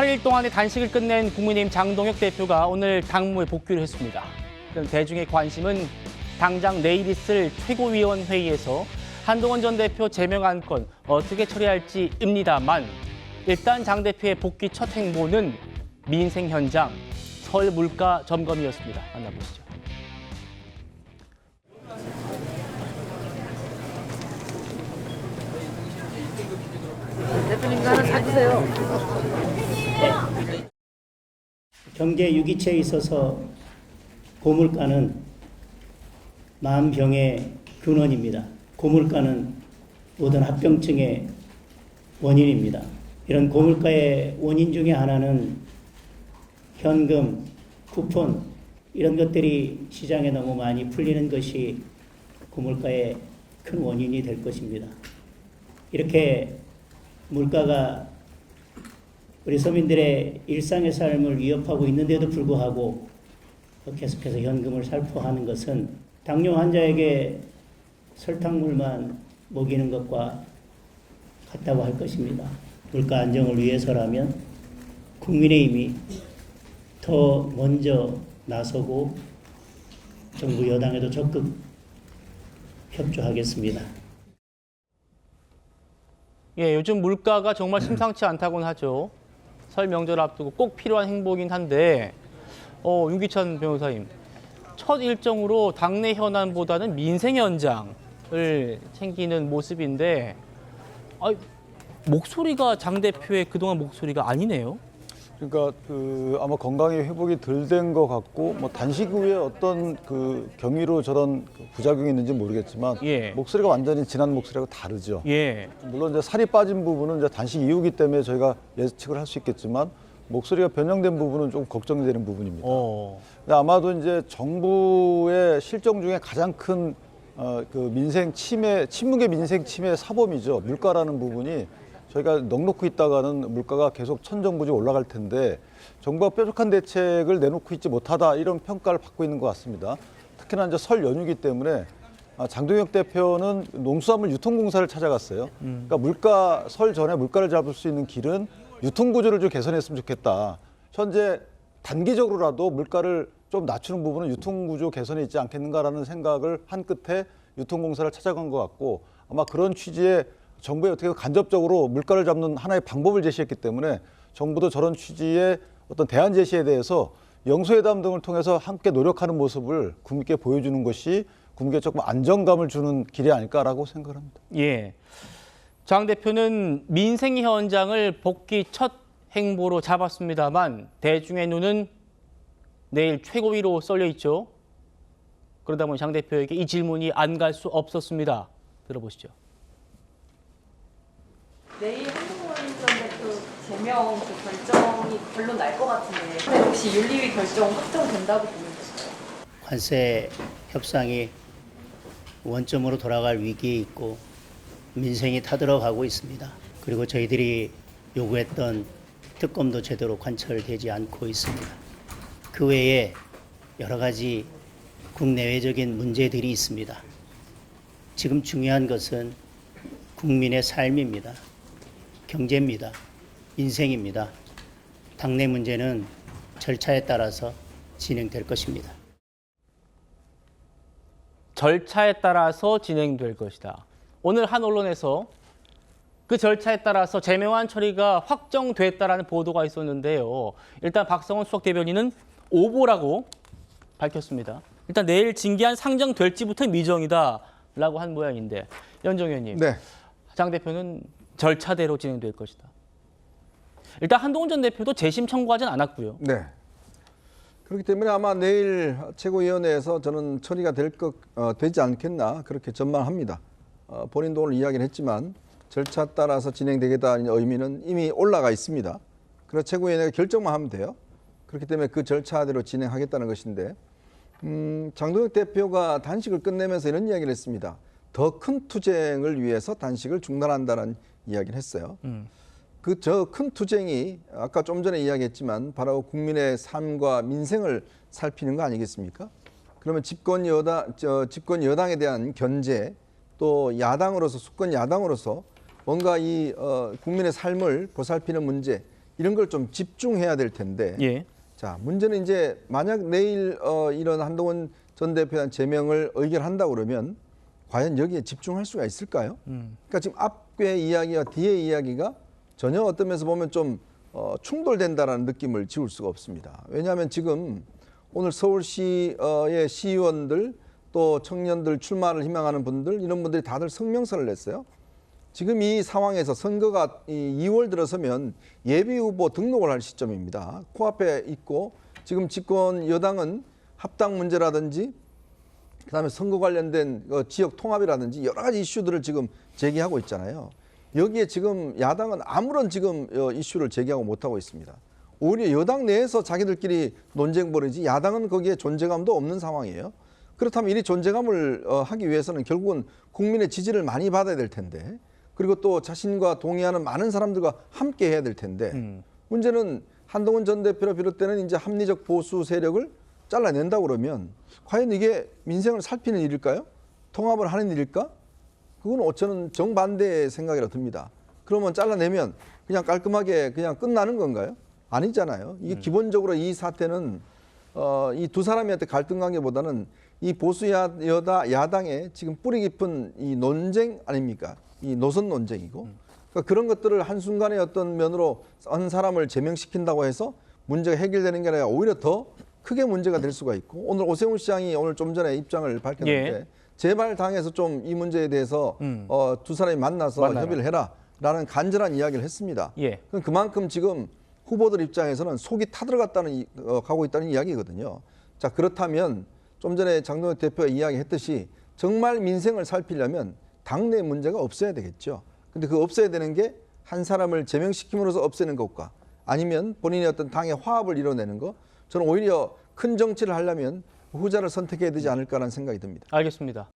8일 동안의 단식을 끝낸 국민의힘 장동혁 대표가 오늘 당무에 복귀를 했습니다. 그럼 대중의 관심은 당장 내일 있을 최고위원회의에서 한동훈 전 대표 제명 안건 어떻게 처리할지입니다만 일단 장 대표의 복귀 첫 행보는 민생 현장, 설 물가 점검이었습니다. 만나보시죠. 대표님 하나 사주세요. 경제 유기체에 있어서 고물가는 만병의 근원입니다. 고물가는 모든 합병증의 원인입니다. 이런 고물가의 원인 중에 하나는 현금, 쿠폰 이런 것들이 시장에 너무 많이 풀리는 것이 고물가의 큰 원인이 될 것입니다. 이렇게 물가가 우리 서민들의 일상의 삶을 위협하고 있는데도 불구하고 계속해서 현금을 살포하는 것은 당뇨 환자에게 설탕물만 먹이는 것과 같다고 할 것입니다. 물가 안정을 위해서라면 국민의힘이 더 먼저 나서고 정부 여당에도 적극 협조하겠습니다. 예, 요즘 물가가 정말 심상치 않다고는 하죠. 설 명절 앞두고 꼭 필요한 행보긴 한데 윤기찬 변호사님, 첫 일정으로 당내 현안보다는 민생 현장을 챙기는 모습인데 목소리가 장 대표의 그동안 목소리가 아니네요. 그러니까 아마 건강이 회복이 덜 된 것 같고 뭐 단식 후에 어떤 경위로 저런 부작용이 있는지 모르겠지만 예. 목소리가 완전히 지난 목소리하고 다르죠. 예. 물론 이제 살이 빠진 부분은 이제 단식 이후기 때문에 저희가 예측을 할 수 있겠지만 목소리가 변형된 부분은 좀 걱정이 되는 부분입니다. 근데 아마도 이제 정부의 실정 중에 가장 큰 민생 침해, 침묵의 민생 침해 사범이죠. 물가라는 부분이 저희가 넉넉히 있다가는 물가가 계속 천정부지 올라갈 텐데 정부가 뾰족한 대책을 내놓고 있지 못하다 이런 평가를 받고 있는 것 같습니다. 특히나 이제 설 연휴이기 때문에 장동혁 대표는 농수산물 유통공사를 찾아갔어요. 그러니까 설 전에 물가를 잡을 수 있는 길은 유통구조를 좀 개선했으면 좋겠다. 현재 단기적으로라도 물가를 좀 낮추는 부분은 유통구조 개선에 있지 않겠는가라는 생각을 한 끝에 유통공사를 찾아간 것 같고 아마 그런 취지의 정부에 어떻게 간접적으로 물가를 잡는 하나의 방법을 제시했기 때문에 정부도 저런 취지의 어떤 대안 제시에 대해서 영수회담 등을 통해서 함께 노력하는 모습을 국민께 보여주는 것이 국민께 조금 안정감을 주는 길이 아닐까라고 생각을 합니다. 예. 장 대표는 민생 현장을 복귀 첫 행보로 잡았습니다만 대중의 눈은 내일 최고위로 쏠려 있죠. 그러다 보니 장 대표에게 이 질문이 안 갈 수 없었습니다. 들어보시죠. 내일 한동훈 전 대표 제명 결정이 결론 날 것 같은데 혹시 윤리위 결정 확정된다고 보는 건가요? 관세 협상이 원점으로 돌아갈 위기에 있고 민생이 타들어가고 있습니다. 그리고 저희들이 요구했던 특검도 제대로 관철되지 않고 있습니다. 그 외에 여러 가지 국내외적인 문제들이 있습니다. 지금 중요한 것은 국민의 삶입니다. 경제입니다. 인생입니다. 당내 문제는 절차에 따라서 진행될 것입니다. 절차에 따라서 진행될 것이다. 오늘 한 언론에서 그 절차에 따라서 제명안 처리가 확정됐다라는 보도가 있었는데요. 일단 박성원 수석 대변인은 오보라고 밝혔습니다. 일단 내일 징계안 상정될지부터 미정이다라고 한 모양인데 연정 의원님, 네. 장 대표는 절차대로 진행될 것이다. 일단 한동훈 전 대표도 재심 청구하진 않았고요. 네. 그렇기 때문에 아마 내일 최고위원회에서 저는 처리가 되지 않겠나 그렇게 전망합니다. 본인도 오늘 이야기를 했지만 절차 따라서 진행되겠다는 의미는 이미 올라가 있습니다. 그래서 최고위원회가 결정만 하면 돼요. 그렇기 때문에 그 절차대로 진행하겠다는 것인데 장동혁 대표가 단식을 끝내면서 이런 이야기를 했습니다. 더 큰 투쟁을 위해서 단식을 중단한다는 이야기를 했어요. 그 저 큰 투쟁이 아까 좀 전에 이야기했지만 바로 국민의 삶과 민생을 살피는 거 아니겠습니까? 그러면 집권 여당에 대한 견제 또 야당으로서 수권 야당으로서 뭔가 이 국민의 삶을 보살피는 문제 이런 걸 좀 집중해야 될 텐데 예. 자, 문제는 이제 만약 내일 이런 한동훈 전 대표에 대한 제명을 의결한다고 그러면 과연 여기에 집중할 수가 있을까요? 그러니까 지금 앞의 이야기와 뒤의 이야기가 전혀 어떤 면에서 보면 좀 충돌된다라는 느낌을 지울 수가 없습니다. 왜냐하면 지금 오늘 서울시의 시의원들 또 청년들 출마를 희망하는 분들 이런 분들이 다들 성명서를 냈어요. 지금 이 상황에서 선거가 2월 들어서면 예비 후보 등록을 할 시점입니다. 코앞에 있고 지금 집권 여당은 합당 문제라든지 그다음에 선거 관련된 지역 통합이라든지 여러 가지 이슈들을 지금 제기하고 있잖아요. 여기에 지금 야당은 아무런 지금 이슈를 제기하고 못하고 있습니다. 오히려 여당 내에서 자기들끼리 논쟁 벌이지 야당은 거기에 존재감도 없는 상황이에요. 그렇다면 이 존재감을 하기 위해서는 결국은 국민의 지지를 많이 받아야 될 텐데 그리고 또 자신과 동의하는 많은 사람들과 함께 해야 될 텐데 문제는 한동훈 전 대표를 비롯되는 이제 합리적 보수 세력을 잘라낸다고 그러면 과연 이게 민생을 살피는 일일까요? 통합을 하는 일일까? 그건 저는 정반대의 생각이라 듭니다. 그러면 잘라내면 그냥 깔끔하게 그냥 끝나는 건가요? 아니잖아요. 이게 기본적으로 이 사태는 이 두 사람한테 갈등 관계보다는 이 보수 야당의 지금 뿌리 깊은 이 논쟁 아닙니까? 이 노선 논쟁이고 그러니까 그런 것들을 한순간에 어떤 면으로 한 사람을 제명시킨다고 해서 문제가 해결되는 게 아니라 오히려 더 크게 문제가 될 수가 있고 오늘 오세훈 시장이 오늘 좀 전에 입장을 밝혔는데 예. 제발 당에서 좀 이 문제에 대해서 두 사람이 만나서 만나라. 협의를 해라라는 간절한 이야기를 했습니다. 예. 그럼 그만큼 지금 후보들 입장에서는 속이 타들어갔다는 가고 있다는 이야기거든요. 자 그렇다면 좀 전에 장동혁 대표가 이야기했듯이 정말 민생을 살피려면 당내 문제가 없어야 되겠죠. 근데 그 없어야 되는 게 한 사람을 제명시킴으로써 없애는 것과 아니면 본인의 어떤 당의 화합을 이뤄내는 것 저는 오히려 큰 정치를 하려면 후자를 선택해야 되지 않을까라는 생각이 듭니다. 알겠습니다.